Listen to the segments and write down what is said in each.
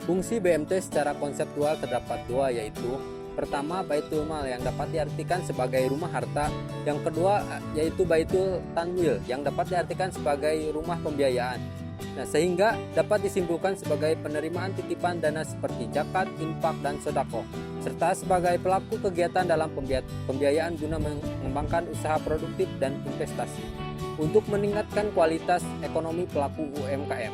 Fungsi BMT secara konseptual terdapat dua, yaitu pertama Baitul Mal yang dapat diartikan sebagai rumah harta, yang kedua yaitu Baitul Tanwil yang dapat diartikan sebagai rumah pembiayaan. Nah, sehingga dapat disimpulkan sebagai penerimaan titipan dana seperti zakat, infak, dan sedekah, serta sebagai pelaku kegiatan dalam pembiayaan guna mengembangkan usaha produktif dan investasi untuk meningkatkan kualitas ekonomi pelaku UMKM,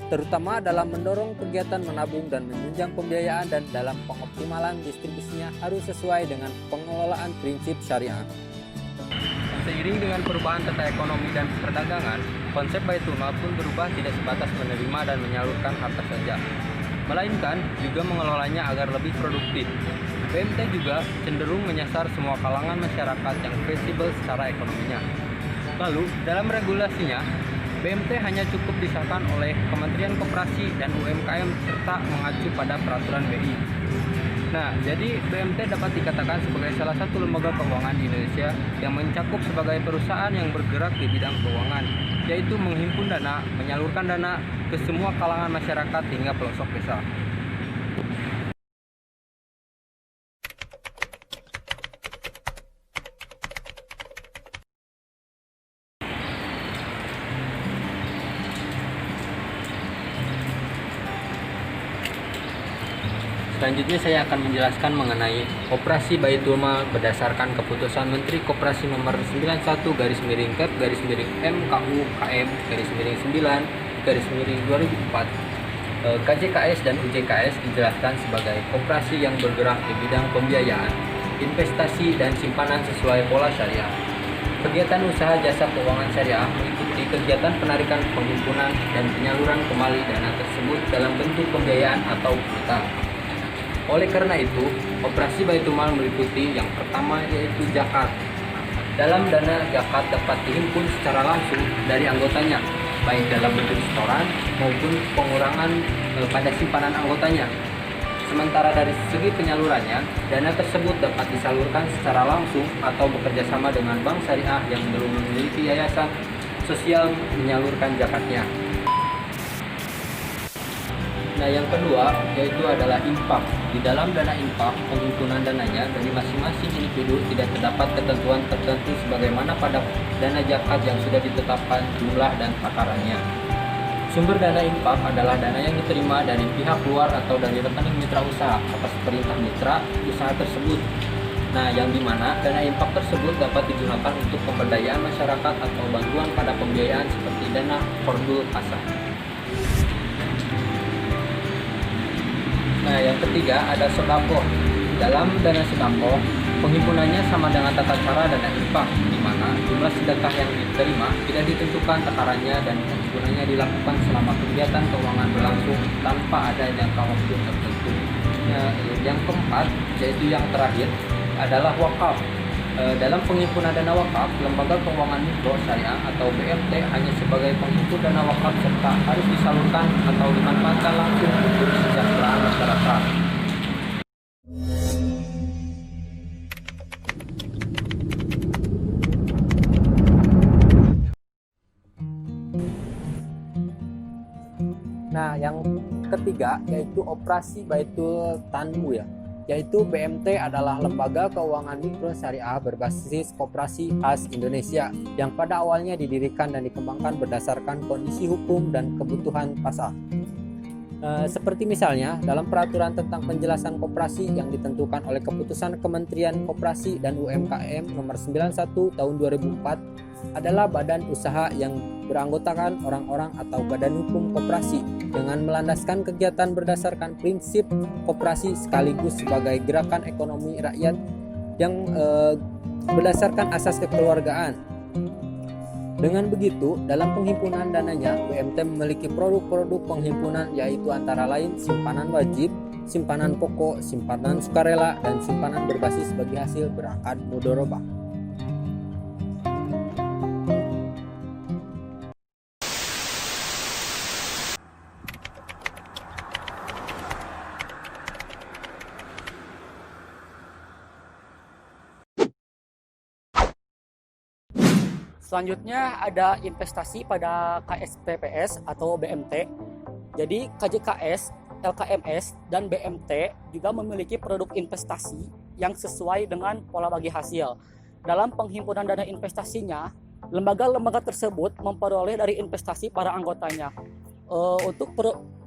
terutama dalam mendorong kegiatan menabung dan menunjang pembiayaan, dan dalam pengoptimalan distribusinya harus sesuai dengan pengelolaan prinsip syariah. Seiring dengan perubahan tata ekonomi dan perdagangan, konsep Baitul Mal pun berubah, tidak sebatas menerima dan menyalurkan harta saja, melainkan juga mengelolanya agar lebih produktif. BMT juga cenderung menyasar semua kalangan masyarakat yang fleksibel secara ekonominya. Lalu, dalam regulasinya, BMT hanya cukup disahkan oleh Kementerian Koperasi dan UMKM serta mengacu pada peraturan BI. Nah, jadi BMT dapat dikatakan sebagai salah satu lembaga keuangan di Indonesia yang mencakup sebagai perusahaan yang bergerak di bidang keuangan, yaitu menghimpun dana, menyalurkan dana ke semua kalangan masyarakat hingga pelosok desa. Selanjutnya saya akan menjelaskan mengenai operasi Baitul Mal berdasarkan keputusan Menteri Koperasi nomor 91/Kep/MKU/9/2004. KJKS dan UJKS dijelaskan sebagai koperasi yang bergerak di bidang pembiayaan, investasi, dan simpanan sesuai pola syariah. Kegiatan usaha jasa keuangan syariah meliputi kegiatan penarikan, penghimpunan, dan penyaluran kembali dana tersebut dalam bentuk pembiayaan atau utang. Oleh karena itu, operasi Baitul Mal meliputi yang pertama yaitu zakat. Dalam dana zakat dapat dihimpun secara langsung dari anggotanya, baik dalam bentuk setoran maupun pengurangan pada simpanan anggotanya. Sementara dari segi penyalurannya, dana tersebut dapat disalurkan secara langsung atau bekerja sama dengan bank syariah yang belum memiliki yayasan sosial menyalurkan zakatnya. Nah, yang kedua yaitu adalah infak. Di dalam dana infak, penghimpunan dananya dari masing-masing individu tidak terdapat ketentuan tertentu sebagaimana pada dana zakat yang sudah ditetapkan jumlah dan takarannya. Sumber dana infak adalah dana yang diterima dari pihak luar atau dari rekening mitra usaha atas perintah mitra usaha tersebut. Nah, yang dimana dana infak tersebut dapat digunakan untuk pemberdayaan masyarakat atau bantuan pada pembiayaan seperti dana Fardul Asah. Nah, yang ketiga ada sedekah. Dalam dana sedekah, penghimpunannya sama dengan tata cara dana infak, di mana jumlah sedekah yang diterima tidak ditentukan takarannya dan penghimpunannya dilakukan selama kegiatan keuangan berlangsung tanpa ada jangka waktu tertentu. Nah, yang keempat, yaitu yang terakhir, adalah wakaf. Dalam penghimpunan dana wakaf, lembaga keuangan mikro syariah atau BMT hanya sebagai penghimpun dana wakaf serta harus disalurkan atau dimanfaatkan langsung untuk kesejahteraan masyarakat. Nah, yang ketiga yaitu operasi Baitul Tanmu, yaitu BMT adalah lembaga keuangan mikro syariah berbasis koperasi khas Indonesia yang pada awalnya didirikan dan dikembangkan berdasarkan kondisi hukum dan kebutuhan pasar. Seperti misalnya dalam peraturan tentang penjelasan koperasi yang ditentukan oleh keputusan Kementerian Koperasi dan UMKM nomor 91 tahun 2004 adalah badan usaha yang beranggotakan orang-orang atau badan hukum koperasi dengan melandaskan kegiatan berdasarkan prinsip koperasi sekaligus sebagai gerakan ekonomi rakyat yang berdasarkan asas kekeluargaan. Dengan begitu, dalam penghimpunan dananya, BMT memiliki produk-produk penghimpunan yaitu antara lain simpanan wajib, simpanan pokok, simpanan sukarela, dan simpanan berbasis bagi hasil berakad mudharabah. Selanjutnya ada investasi pada KSPPS atau BMT. Jadi KJKS LKMS dan BMT juga memiliki produk investasi yang sesuai dengan pola bagi hasil. Dalam penghimpunan dana investasinya, lembaga-lembaga tersebut memperoleh dari investasi para anggotanya. Untuk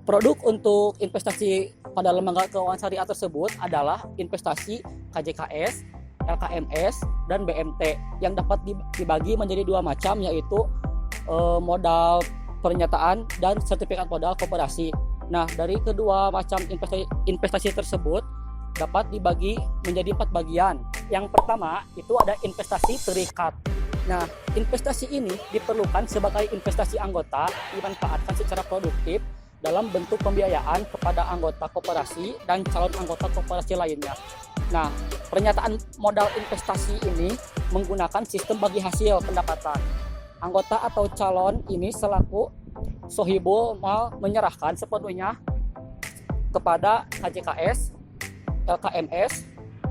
produk untuk investasi pada lembaga keuangan syariah tersebut adalah investasi KJKS, LKMS, dan BMT yang dapat dibagi menjadi dua macam, yaitu modal pernyataan dan sertifikat modal koperasi. Nah, dari kedua macam investasi tersebut dapat dibagi menjadi 4 bagian. Yang pertama itu ada investasi terikat. Nah, investasi ini diperlukan sebagai investasi anggota dimanfaatkan secara produktif dalam bentuk pembiayaan kepada anggota koperasi dan calon anggota koperasi lainnya. Nah, pernyataan modal investasi ini menggunakan sistem bagi hasil pendapatan. Anggota atau calon ini selaku sohibul mal menyerahkan sepenuhnya kepada KJKS, LKMS,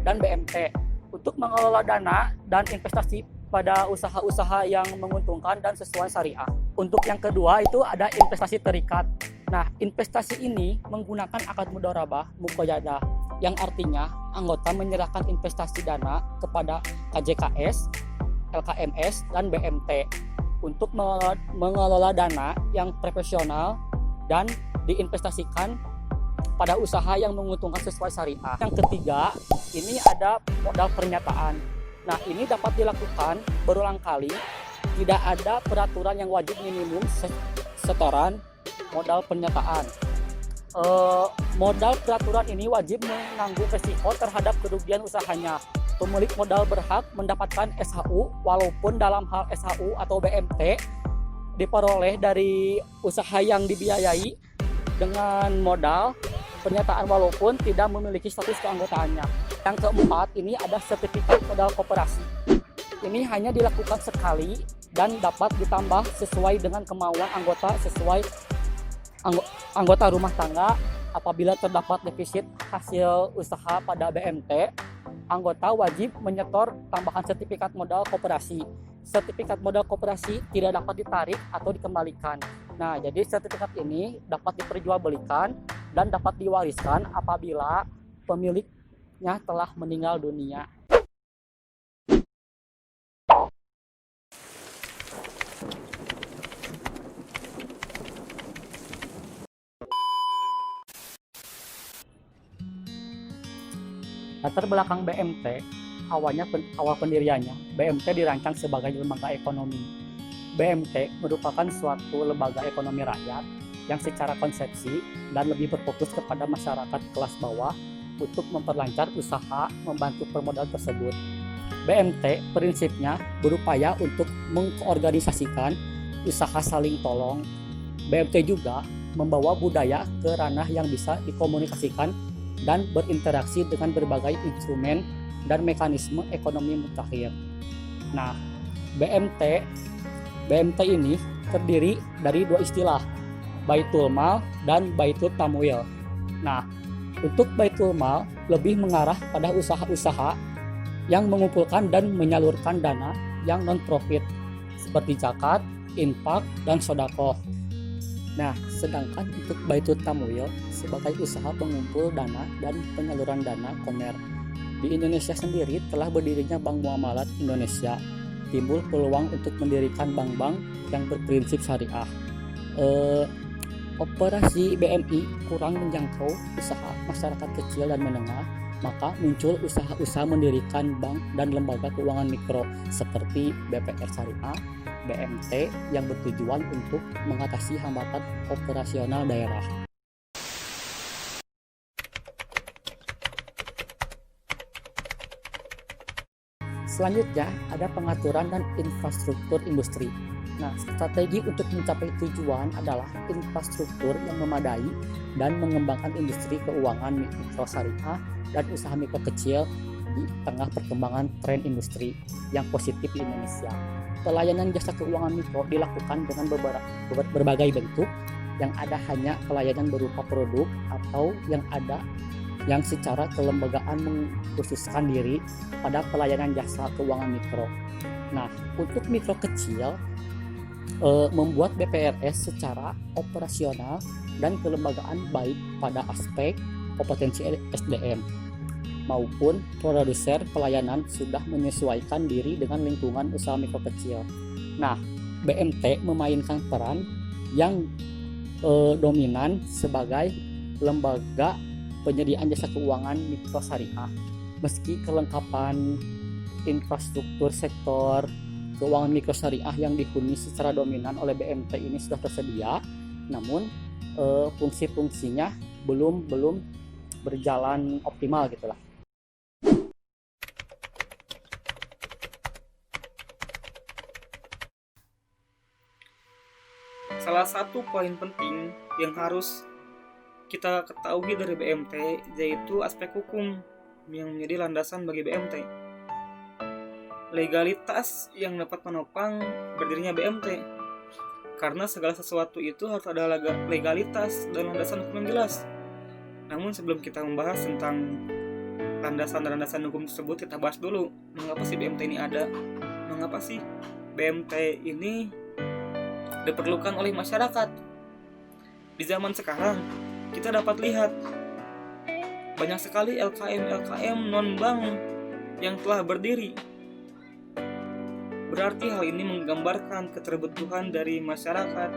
dan BMT untuk mengelola dana dan investasi pada usaha-usaha yang menguntungkan dan sesuai syariah. Untuk yang kedua itu ada investasi terikat. Nah, investasi ini menggunakan akad mudharabah muqayyadah, yang artinya anggota menyerahkan investasi dana kepada KJKS, LKMS, dan BMT untuk mengelola dana yang profesional dan diinvestasikan pada usaha yang menguntungkan sesuai syariah. Yang ketiga, ini ada modal pernyataan. Nah, ini dapat dilakukan berulang kali, tidak ada peraturan yang wajib minimum setoran modal pernyataan. Modal peraturan ini wajib menanggung resiko terhadap kerugian usahanya. Pemilik modal berhak mendapatkan SHU walaupun dalam hal SHU atau BMT diperoleh dari usaha yang dibiayai dengan modal pernyataan walaupun tidak memiliki status keanggotaannya. Yang keempat, ini ada sertifikat modal koperasi. Ini hanya dilakukan sekali dan dapat ditambah sesuai dengan kemauan anggota sesuai anggota rumah tangga. Apabila terdapat defisit hasil usaha pada BMT, anggota wajib menyetor tambahan sertifikat modal koperasi. Sertifikat modal koperasi tidak dapat ditarik atau dikembalikan. Nah, jadi sertifikat ini dapat diperjualbelikan dan dapat diwariskan apabila pemiliknya telah meninggal dunia. Latar belakang BMT, awal pendiriannya, BMT dirancang sebagai lembaga ekonomi. BMT merupakan suatu lembaga ekonomi rakyat yang secara konsepsi dan lebih berfokus kepada masyarakat kelas bawah untuk memperlancar usaha membantu permodal tersebut. BMT prinsipnya berupaya untuk mengorganisasikan usaha saling tolong. BMT juga membawa budaya ke ranah yang bisa dikomunikasikan dan berinteraksi dengan berbagai instrumen dan mekanisme ekonomi mutakhir. Nah, BMT ini terdiri dari dua istilah, Baitul Mal dan Baitul Tamwil. Nah, untuk Baitul Mal lebih mengarah pada usaha-usaha yang mengumpulkan dan menyalurkan dana yang non-profit seperti zakat, infak, dan sedekah. Nah, sedangkan untuk Baitul Tamwil sebagai usaha pengumpul dana dan penyaluran dana komer. Di Indonesia sendiri telah berdirinya Bank Muamalat Indonesia. Timbul peluang untuk mendirikan bank-bank yang berprinsip syariah. Operasi BMI kurang menjangkau usaha masyarakat kecil dan menengah, maka muncul usaha-usaha mendirikan bank dan lembaga keuangan mikro seperti BPR Syariah, BMT yang bertujuan untuk mengatasi hambatan operasional daerah. Selanjutnya ada pengaturan dan infrastruktur industri. Nah, strategi untuk mencapai tujuan adalah infrastruktur yang memadai dan mengembangkan industri keuangan mikro syariah dan usaha mikro kecil di tengah perkembangan tren industri yang positif di Indonesia. Pelayanan jasa keuangan mikro dilakukan dengan berbagai bentuk, yang ada hanya pelayanan berupa produk atau yang secara kelembagaan mengkhususkan diri pada pelayanan jasa keuangan mikro. Nah, untuk mikro kecil membuat BPRS secara operasional dan kelembagaan baik pada aspek kompetensi SDM maupun produser pelayanan sudah menyesuaikan diri dengan lingkungan usaha mikro kecil. Nah, BMT memainkan peran yang dominan sebagai lembaga penyediaan jasa keuangan mikro syariah. Meski kelengkapan infrastruktur sektor keuangan mikro syariah yang dihuni secara dominan oleh BMT ini sudah tersedia, namun fungsi-fungsinya belum berjalan optimal gitulah. Salah satu poin penting yang harus kita ketahui dari BMT yaitu aspek hukum yang menjadi landasan bagi BMT. Legalitas yang dapat menopang berdirinya BMT. Karena segala sesuatu itu harus ada legalitas dan landasan hukum yang jelas. Namun sebelum kita membahas tentang landasan hukum tersebut, kita bahas dulu mengapa sih BMT ini ada, mengapa sih BMT ini diperlukan oleh masyarakat. Di zaman sekarang kita dapat lihat banyak sekali LKM non-bank yang telah berdiri. Berarti hal ini menggambarkan keterbutuhan dari masyarakat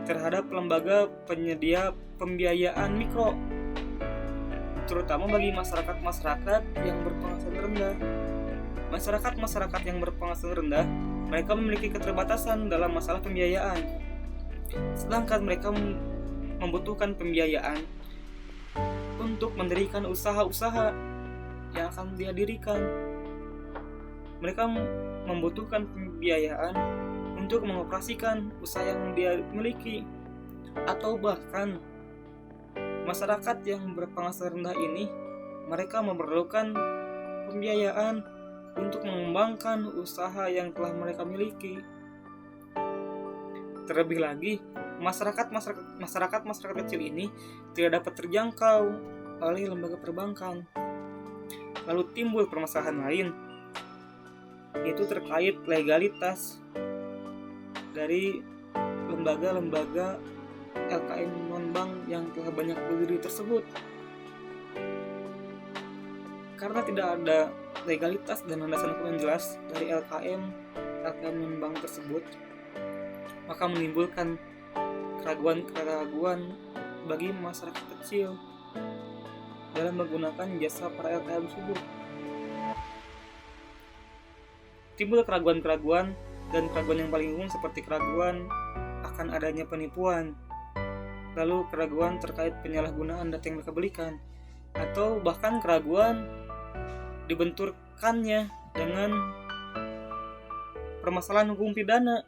terhadap lembaga penyedia pembiayaan mikro, terutama bagi masyarakat yang berpenghasilan rendah. Masyarakat yang berpenghasilan rendah, mereka memiliki keterbatasan dalam masalah pembiayaan. Sedangkan mereka membutuhkan pembiayaan untuk mendirikan usaha-usaha yang akan dia dirikan. Mereka membutuhkan pembiayaan untuk mengoperasikan usaha yang dia miliki. Atau bahkan masyarakat yang berpenghasilan rendah ini, mereka memerlukan pembiayaan untuk mengembangkan usaha yang telah mereka miliki. Terlebih lagi, masyarakat kecil ini tidak dapat terjangkau oleh lembaga perbankan. Lalu timbul permasalahan lain, yaitu terkait legalitas dari lembaga-lembaga LKM non-bank yang telah banyak berdiri tersebut. Karena tidak ada legalitas dan landasan hukum yang jelas dari LKM non-bank tersebut, maka menimbulkan keraguan bagi masyarakat kecil dalam menggunakan jasa para LKM tersebut. Timbul keraguan yang paling umum seperti keraguan akan adanya penipuan, lalu keraguan terkait penyalahgunaan data yang mereka belikan, atau bahkan keraguan dibenturkannya dengan permasalahan hukum pidana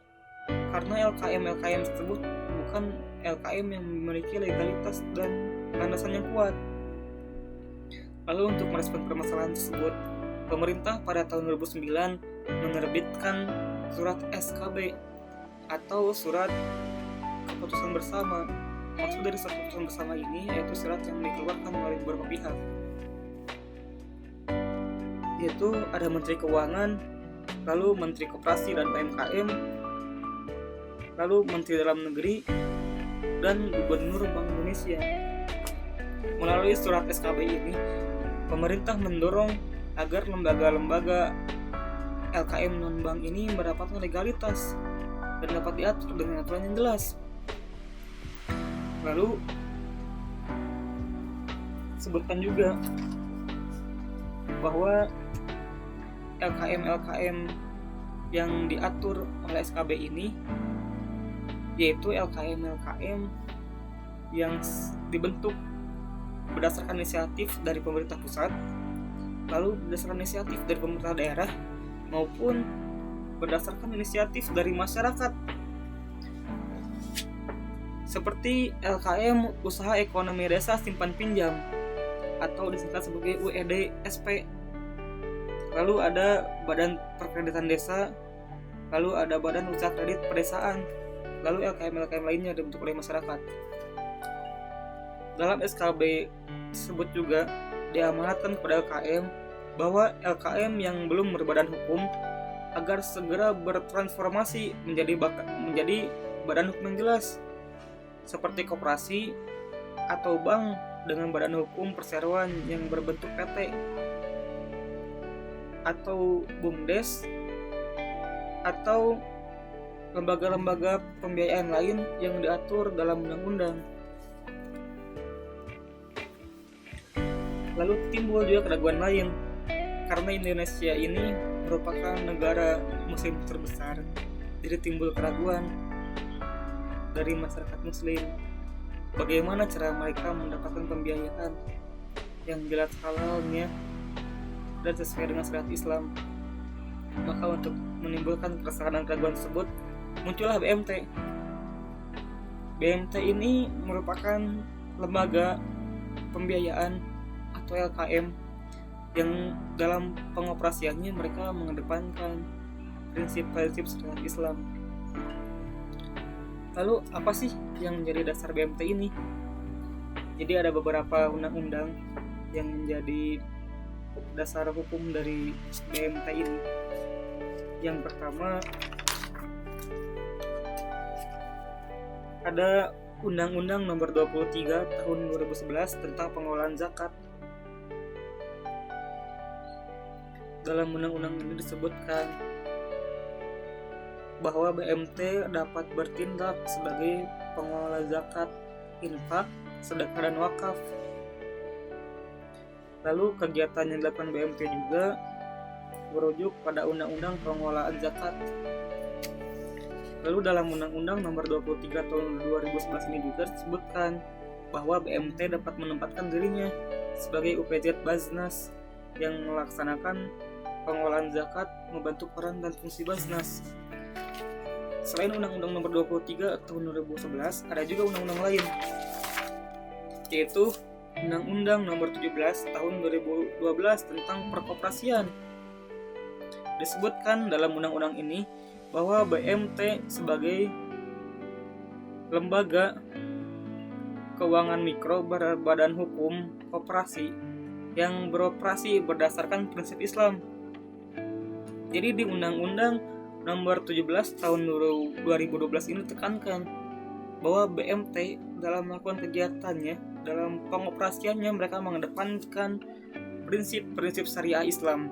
karena LKM tersebut bukan LKM yang memiliki legalitas dan landasan yang kuat. Lalu untuk merespon permasalahan tersebut, pemerintah pada tahun 2009 menerbitkan surat SKB atau surat keputusan bersama. Maksud dari surat keputusan bersama ini yaitu surat yang dikeluarkan oleh beberapa pihak, yaitu ada Menteri Keuangan, lalu Menteri Koperasi dan UMKM, lalu Menteri Dalam Negeri, dan Gubernur Bank Indonesia. Melalui surat SKB ini, pemerintah mendorong agar lembaga-lembaga LKM non-bank ini mendapatkan legalitas dan dapat diatur dengan aturan yang jelas. Lalu sebutkan juga bahwa LKM yang diatur oleh SKB ini yaitu LKM yang dibentuk berdasarkan inisiatif dari pemerintah pusat, lalu berdasarkan inisiatif dari pemerintah daerah, maupun berdasarkan inisiatif dari masyarakat, seperti LKM Usaha Ekonomi Desa Simpan Pinjam atau disingkat sebagai UED-SP. Lalu ada Badan Perkreditan Desa, lalu ada Badan Usaha Kredit Pedesaan, lalu LKM lainnya dibentuk oleh masyarakat. Dalam SKB tersebut juga diamanatkan kepada LKM bahwa LKM yang belum berbadan hukum agar segera bertransformasi menjadi badan hukum yang jelas. seperti koperasi atau bank dengan badan hukum perseroan yang berbentuk PT, atau BUMDes, atau lembaga-lembaga pembiayaan lain yang diatur dalam undang-undang. Lalu timbul juga keraguan lain, karena Indonesia ini merupakan negara muslim terbesar, jadi timbul keraguan dari masyarakat muslim, bagaimana cara mereka mendapatkan pembiayaan yang jelas halalnya dan sesuai dengan syariat Islam. Maka untuk menimbulkan keresahan dan keraguan tersebut, muncullah BMT. BMT ini merupakan lembaga pembiayaan atau LKM yang dalam pengoperasiannya mereka mengedepankan prinsip-prinsip syariat Islam. Lalu apa sih yang menjadi dasar BMT ini? Jadi ada beberapa undang-undang yang menjadi dasar hukum dari BMT ini. Yang pertama ada Undang-Undang Nomor 23 Tahun 2011 tentang pengelolaan zakat. Dalam undang-undang ini disebutkan bahwa BMT dapat bertindak sebagai pengelola zakat, infak, sedekah dan wakaf. Lalu kegiatan yang dilakukan BMT juga merujuk pada Undang-Undang Pengelolaan Zakat. Lalu dalam Undang-Undang Nomor 23 Tahun 2011 ini juga disebutkan bahwa BMT dapat menempatkan dirinya sebagai UPZ Baznas yang melaksanakan pengelolaan zakat, membantu peran dan fungsi Baznas. Selain Undang-Undang Nomor 23 Tahun 2011, ada juga undang-undang lain, yaitu Undang-Undang Nomor 17 Tahun 2012 tentang perkoperasian. Disebutkan dalam undang-undang ini bahwa BMT sebagai lembaga keuangan mikro berbadan hukum koperasi yang beroperasi berdasarkan prinsip Islam. Jadi di Undang-Undang Nomor 17 Tahun 2012 ini tekankan bahwa BMT dalam melakukan kegiatannya, dalam pengoperasiannya mereka mengedepankan prinsip-prinsip syariah Islam.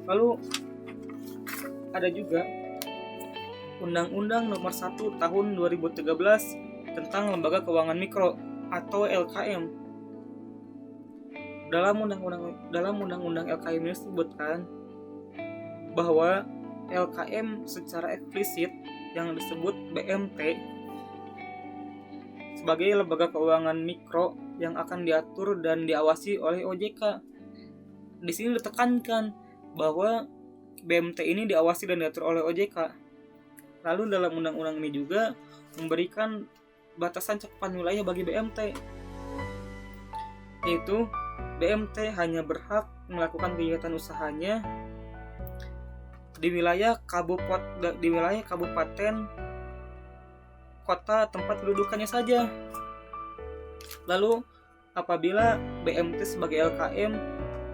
Lalu ada juga Undang-Undang Nomor 1 Tahun 2013 tentang Lembaga Keuangan Mikro atau LKM. Dalam undang-undang LKM ini disebutkan bahwa LKM secara eksplisit yang disebut BMT sebagai lembaga keuangan mikro yang akan diatur dan diawasi oleh OJK. Di sini ditekankan bahwa BMT ini diawasi dan diatur oleh OJK. Lalu dalam undang-undang ini juga memberikan batasan cakupan wilayah bagi BMT, yaitu BMT hanya berhak melakukan kegiatan usahanya di wilayah kabupaten, kota tempat kedudukannya saja. Lalu apabila BMT sebagai LKM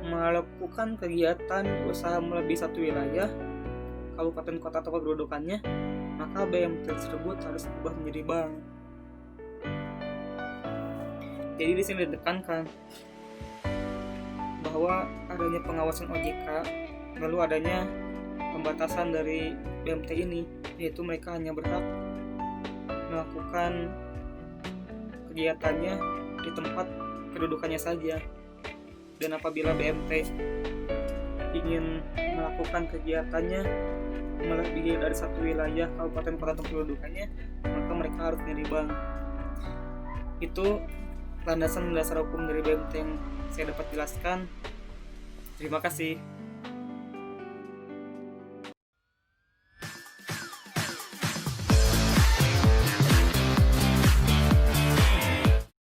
melakukan kegiatan usaha melebihi satu wilayah, kabupaten, kota atau kedudukannya, maka BMT tersebut harus berubah menjadi bank. Jadi di sini ditekankan bahwa adanya pengawasan OJK, lalu adanya pembatasan dari BMT ini, yaitu mereka hanya berhak melakukan kegiatannya di tempat kedudukannya saja. Dan apabila BMT ingin melakukan kegiatannya melebihi dari satu wilayah, kabupaten, kota atau kedudukannya, maka mereka harus menjadi bank. Itu landasan dasar hukum dari BMT yang saya dapat jelaskan. Terima kasih.